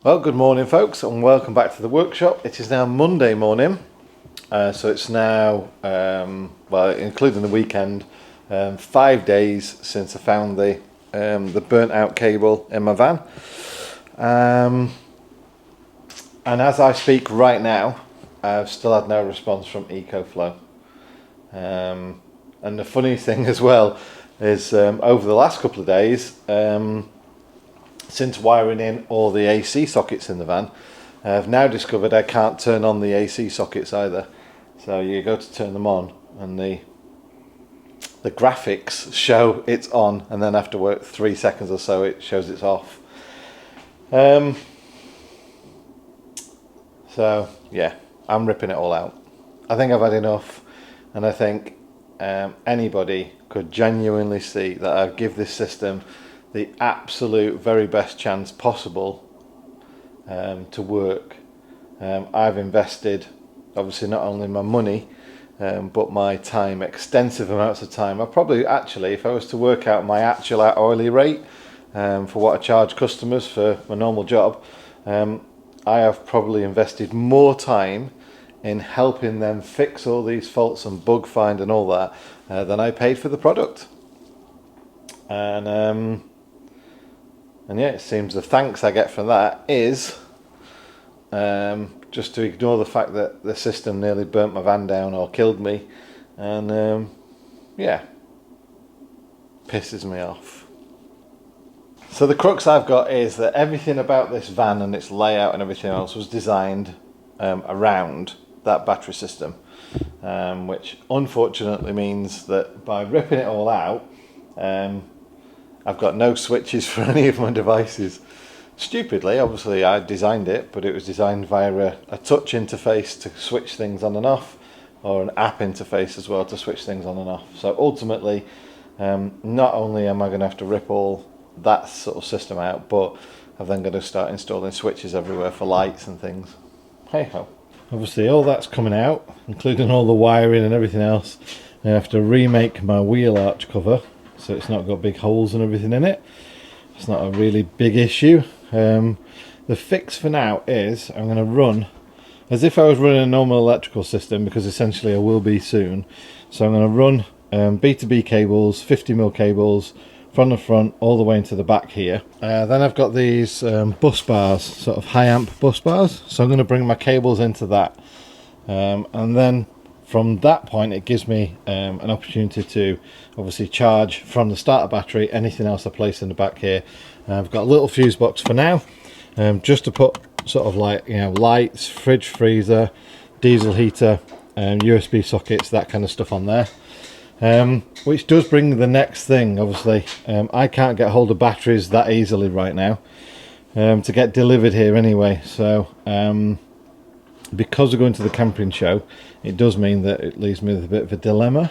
Well, good morning folks, and welcome back to the workshop. It is now Monday morning, so it's now, well, including the weekend, 5 days since I found the burnt out cable in my van. And as I speak right now, I've still had no response from Ecoflow. And the funny thing as well is over the last couple of days, since wiring in all the AC sockets in the van, I've now discovered I can't turn on the AC sockets either. So you go to turn them on and the graphics show it's on, and then after 3 seconds or so it shows it's off. So yeah, I'm ripping it all out. I think I've had enough, and I think anybody could genuinely see that I give this system the absolute very best chance possible to work. I've invested obviously not only my money but my time, extensive amounts of time. I probably actually, if I was to work out my actual hourly rate for what I charge customers for my normal job, I have probably invested more time in helping them fix all these faults and bug find and all that than I paid for the product. And yeah, it seems the thanks I get for that is just to ignore the fact that the system nearly burnt my van down or killed me, and yeah, pisses me off. So the crux I've got is that everything about this van and its layout and everything else was designed around that battery system, which unfortunately means that by ripping it all out, I've got no switches for any of my devices. Stupidly, obviously I designed it, but it was designed via a touch interface to switch things on and off, or an app interface as well to switch things on and off. So ultimately, not only am I going to have to rip all that sort of system out, but I've then got to start installing switches everywhere for lights and things. Hey ho. Obviously all that's coming out, including all the wiring and everything else. I have to remake my wheel arch cover, so it's not got big holes and everything in it. It's not a really big issue. The fix for now is I'm going to run as if I was running a normal electrical system, because essentially I will be soon. So I'm going to run B2B cables, 50mm cables from the front all the way into the back here. Then I've got these bus bars, sort of high amp bus bars, so I'm going to bring my cables into that, and then from that point it gives me an opportunity to obviously charge from the starter battery anything else I place in the back here. I've got a little fuse box for now, just to put sort of like, you know, lights, fridge, freezer, diesel heater, USB sockets, that kind of stuff on there. Which does bring the next thing. Obviously I can't get hold of batteries that easily right now to get delivered here anyway, so because we're going to the camping show, it does mean that it leaves me with a bit of a dilemma.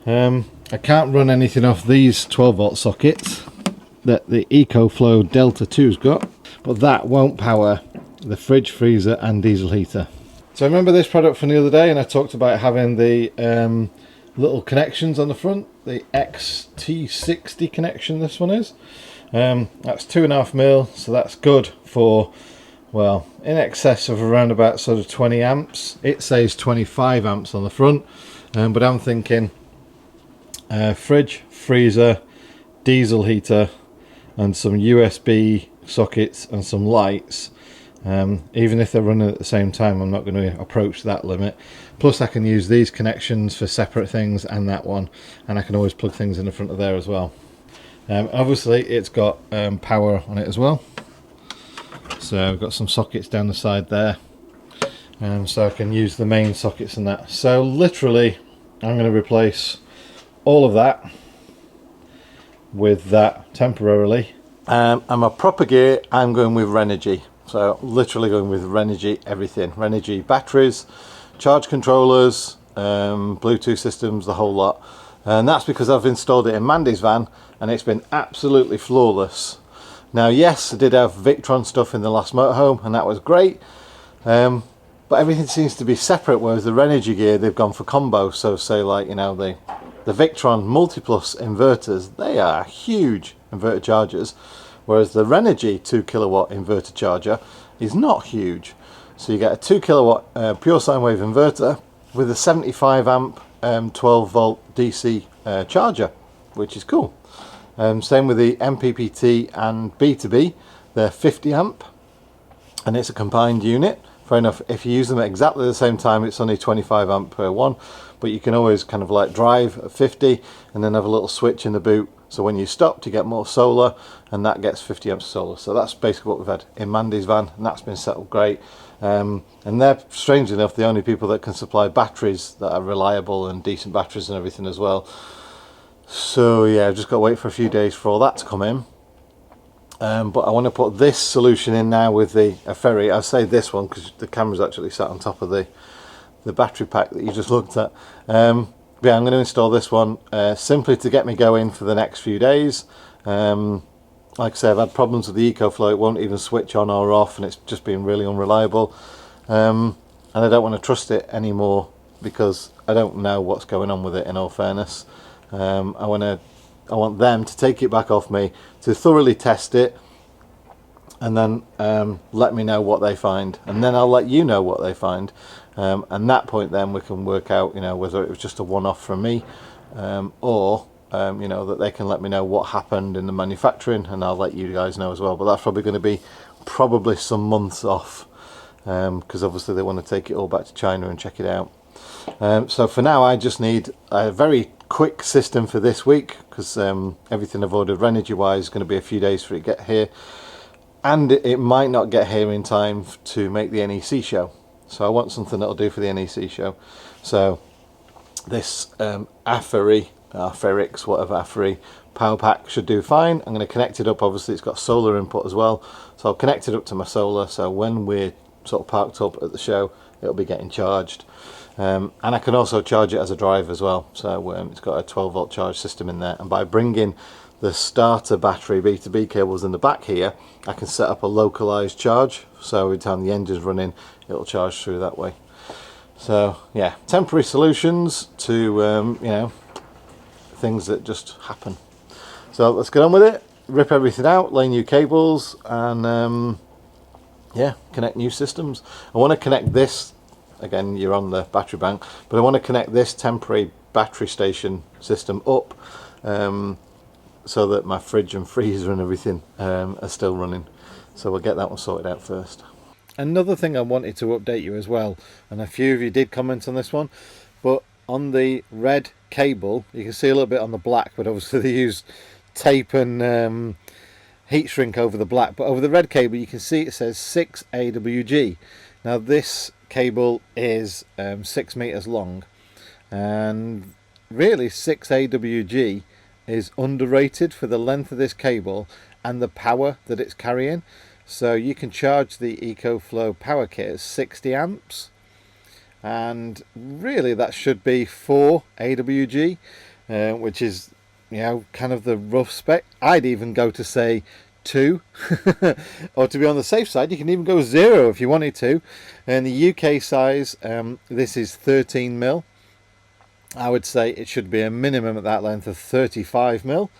I can't run anything off these 12 volt sockets that the Ecoflow Delta 2's got, but that won't power the fridge, freezer and diesel heater. So I remember this product from the other day, and I talked about having the little connections on the front, the XT60 connection this one is. That's 2.5mm, so that's good for, well, in excess of around about sort of 20 amps. It says 25 amps on the front, but I'm thinking fridge, freezer, diesel heater and some USB sockets and some lights. Even if they're running at the same time, I'm not going to approach that limit. Plus I can use these connections for separate things and that one, and I can always plug things in the front of there as well. Obviously it's got power on it as well, so I've got some sockets down the side there, so I can use the main sockets and that. So literally I'm going to replace all of that with that temporarily, and my proper gear I'm going with Renogy. So literally going with Renogy everything. Renogy batteries, charge controllers, Bluetooth systems, the whole lot. And that's because I've installed it in Mandy's van and it's been absolutely flawless. Now yes, I did have Victron stuff in the last motorhome and that was great, but everything seems to be separate, whereas the Renogy gear, they've gone for combo. So say like, you know, the Victron Multiplus inverters, they are huge inverter chargers, whereas the Renogy 2 kilowatt inverter charger is not huge. So you get a 2 kilowatt pure sine wave inverter with a 75 amp 12 volt DC charger, which is cool. Same with the MPPT and B2B, they're 50 amp and it's a combined unit. Fair enough, if you use them at exactly the same time, it's only 25 amp per one, but you can always kind of like drive at 50 and then have a little switch in the boot, so when you stop to get more solar, and that gets 50 amps of solar. So that's basically what we've had in Mandy's van, and that's been settled great. And they're, strangely enough, the only people that can supply batteries that are reliable and decent batteries and everything as well. So yeah, I've just got to wait for a few days for all that to come in. But I want to put this solution in now with the ferry. I say this one because the camera's actually sat on top of the battery pack that you just looked at. Yeah, I'm going to install this one simply to get me going for the next few days. Like I say, I've had problems with the Ecoflow. It won't even switch on or off, and it's just been really unreliable. And I don't want to trust it anymore because I don't know what's going on with it, in all fairness. I want them to take it back off me, to thoroughly test it, and then let me know what they find, and then I'll let you know what they find. And that point then we can work out, you know, whether it was just a one-off from me, or you know, that they can let me know what happened in the manufacturing, and I'll let you guys know as well. But that's probably going to be some months off, because obviously they want to take it all back to China and check it out. So for now I just need a very quick system for this week, because everything I've ordered Renogy wise is going to be a few days for it to get here, and it might not get here in time to make the NEC show. So I want something that'll do for the NEC show. So this Aferix, whatever, Afery power pack should do fine. I'm going to connect it up. Obviously it's got solar input as well, so I'll connect it up to my solar, so when we're sort of parked up at the show it'll be getting charged. And I can also charge it as a drive as well, so it's got a 12 volt charge system in there, and by bringing the starter battery B2B cables in the back here, I can set up a localized charge, so every time the engine's running it'll charge through that way. So yeah, temporary solutions to you know, things that just happen. So let's get on with it, rip everything out, lay new cables, and yeah, connect new systems. I want to connect this, again you're on the battery bank, but I want to connect this temporary battery station system up, so that my fridge and freezer and everything are still running. So we'll get that one sorted out first. Another thing I wanted to update you as well, and a few of you did comment on this one, but on the red cable you can see a little bit on the black, but obviously they used tape and heat shrink over the black, but over the red cable you can see it says 6 AWG. Now this cable is 6 meters long, and really 6 AWG is underrated for the length of this cable and the power that it's carrying. So you can charge the Ecoflow Power Kit at 60 amps, and really that should be 4 AWG, which is, you know, kind of the rough spec. I'd even go to say 2 or to be on the safe side you can even go 0 if you wanted to. And the UK size, this is 13 mil. I would say it should be a minimum at that length of 35 mil,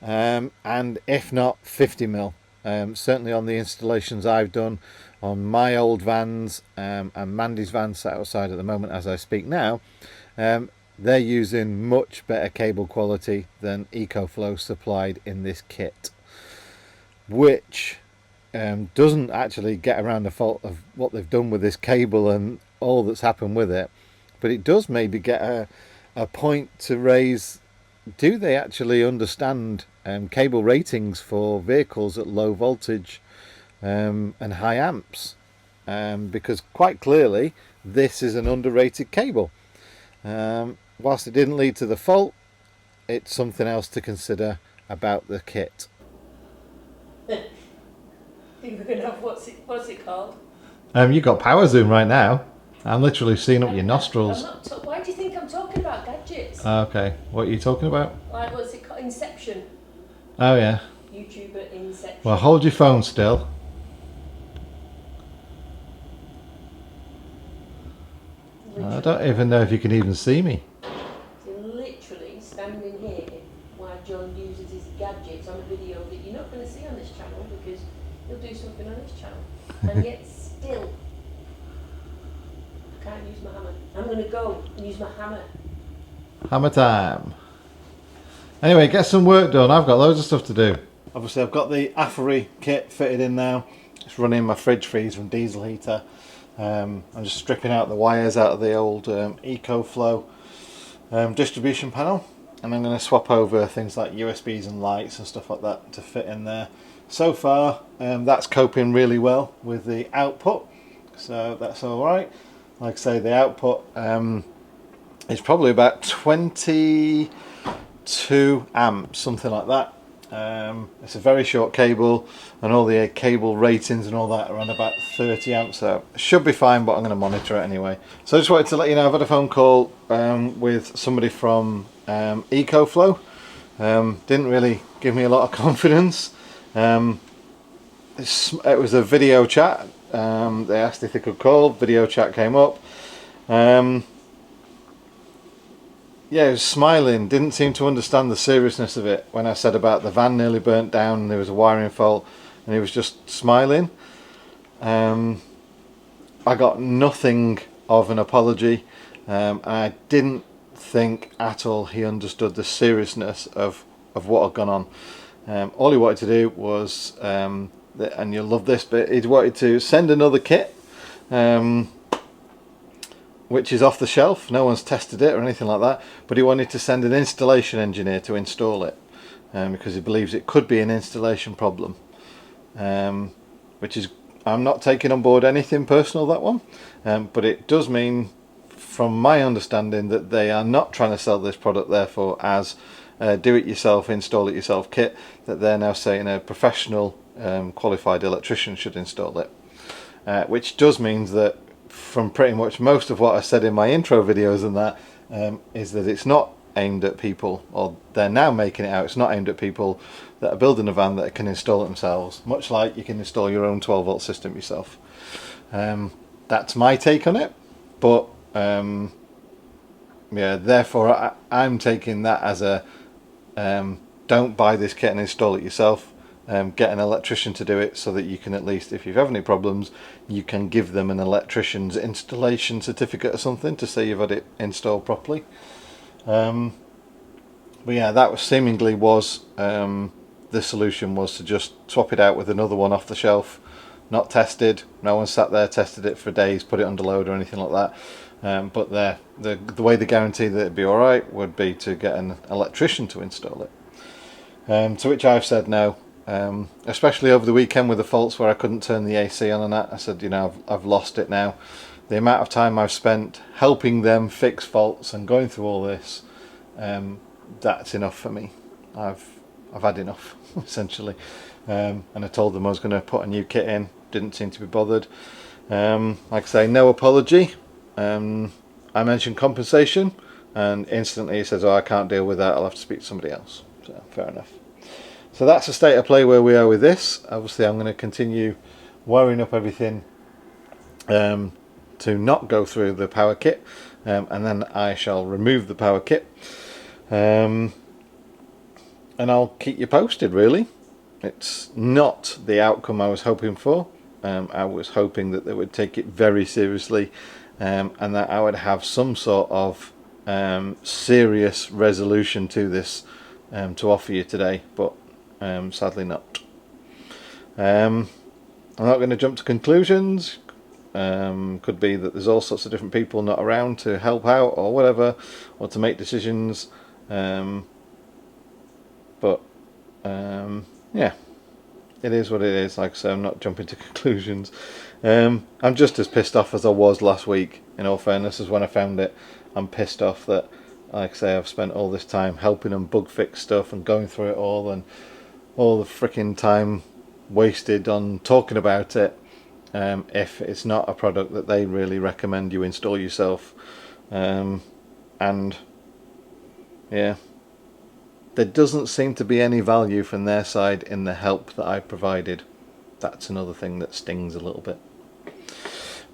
and if not 50 mil. Certainly on the installations I've done on my old vans, and Mandy's van sat outside at the moment as I speak now, they're using much better cable quality than Ecoflow supplied in this kit, which doesn't actually get around the fault of what they've done with this cable and all that's happened with it, but it does maybe get a point to raise, do they actually understand cable ratings for vehicles at low voltage and high amps? Because quite clearly this is an underrated cable. Whilst it didn't lead to the fault, it's something else to consider about the kit. Think we're going to have, what's it called? You got power zoom right now. I'm literally seeing up your nostrils. Why do you think I'm talking about gadgets? Okay, what are you talking about? Like, what's it called? Inception. Oh yeah. YouTuber Inception. Well, hold your phone still. Literally. I don't even know if you can even see me. So literally standing here while John uses his gadgets on a video that you're not going to see on this channel. and yet still I can't use my hammer. I'm going to go and use my hammer. Hammer time. Anyway, get some work done. I've got loads of stuff to do. Obviously, I've got the Afery kit fitted in now. It's running my fridge freezer and diesel heater. I'm just stripping out the wires out of the old Ecoflow distribution panel, and I'm going to swap over things like USBs and lights and stuff like that to fit in there. So far, that's coping really well with the output, so that's all right. Like I say, the output is probably about 22 amps, something like that. It's a very short cable, and all the cable ratings and all that are on about 30 amps, so it should be fine, but I'm going to monitor it anyway. So I just wanted to let you know I've had a phone call with somebody from Ecoflow. Didn't really give me a lot of confidence. It was a video chat. They asked if they could call. Video chat came up. Yeah, he was smiling, didn't seem to understand the seriousness of it when I said about the van nearly burnt down and there was a wiring fault, and he was just smiling. I got nothing of an apology, and I didn't think at all he understood the seriousness of what had gone on. All he wanted to do was, and you'll love this bit, he wanted to send another kit, which is off the shelf. No one's tested it or anything like that, but he wanted to send an installation engineer to install it, because he believes it could be an installation problem, which is, I'm not taking on board anything personal, that one, but it does mean, from my understanding, that they are not trying to sell this product therefore as do it yourself, install it yourself kit, that they're now saying a professional qualified electrician should install it, which does mean that from pretty much most of what I said in my intro videos and that, is that it's not aimed at people, or they're now making it out, it's not aimed at people that are building a van that can install it themselves, much like you can install your own 12 volt system yourself. That's my take on it, but yeah, therefore I'm taking that as a don't buy this kit and install it yourself. Get an electrician to do it, so that you can, at least if you have any problems, you can give them an electrician's installation certificate or something to say you've had it installed properly. But yeah, that was seemingly was the solution, was to just swap it out with another one off the shelf, not tested. No one sat there, tested it for days, put it under load or anything like that. But the way they guarantee that it'd be all right would be to get an electrician to install it. To which I've said no. Especially over the weekend with the faults where I couldn't turn the AC on and that, I said, you know, I've lost it now. The amount of time I've spent helping them fix faults and going through all this, that's enough for me. I've had enough, essentially. And I told them I was going to put a new kit in. Didn't seem to be bothered. Like I say, no apology. I mentioned compensation, and instantly he says, oh, I can't deal with that, I'll have to speak to somebody else. So fair enough. So that's the state of play where we are with this. Obviously I'm going to continue wiring up everything to not go through the power kit, and then I shall remove the power kit, and I'll keep you posted. Really, it's not the outcome I was hoping for. I was hoping that they would take it very seriously, and that I would have some sort of serious resolution to this to offer you today, but sadly not. I'm not going to jump to conclusions. Could be that there's all sorts of different people not around to help out or whatever, or to make decisions, but yeah, it is what it is. Like I say, I'm not jumping to conclusions. I'm just as pissed off as I was last week, in all fairness, as when I found it. I'm pissed off that, like I say, I've spent all this time helping them bug fix stuff and going through it all, and all the freaking time wasted on talking about it, if it's not a product that they really recommend you install yourself. And yeah, there doesn't seem to be any value from their side in the help that I provided. That's another thing that stings a little bit.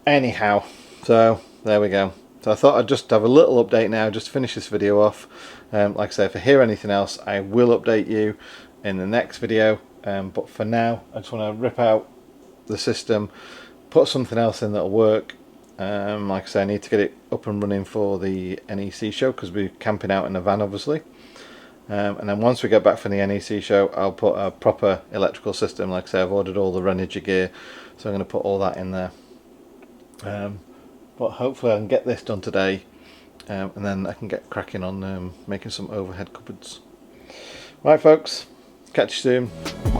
Anyhow, so there we go. So I thought I'd just have a little update now, just to finish this video off. Like I say, if I hear anything else, I will update you in the next video, but for now I just want to rip out the system, put something else in that'll work. Like I say, I need to get it up and running for the NEC show because we're camping out in a van obviously. And then once we get back from the NEC show, I'll put a proper electrical system. Like I say, I've ordered all the Reniger gear, so I'm going to put all that in there. But hopefully I can get this done today, and then I can get cracking on making some overhead cupboards. Right folks, catch you soon.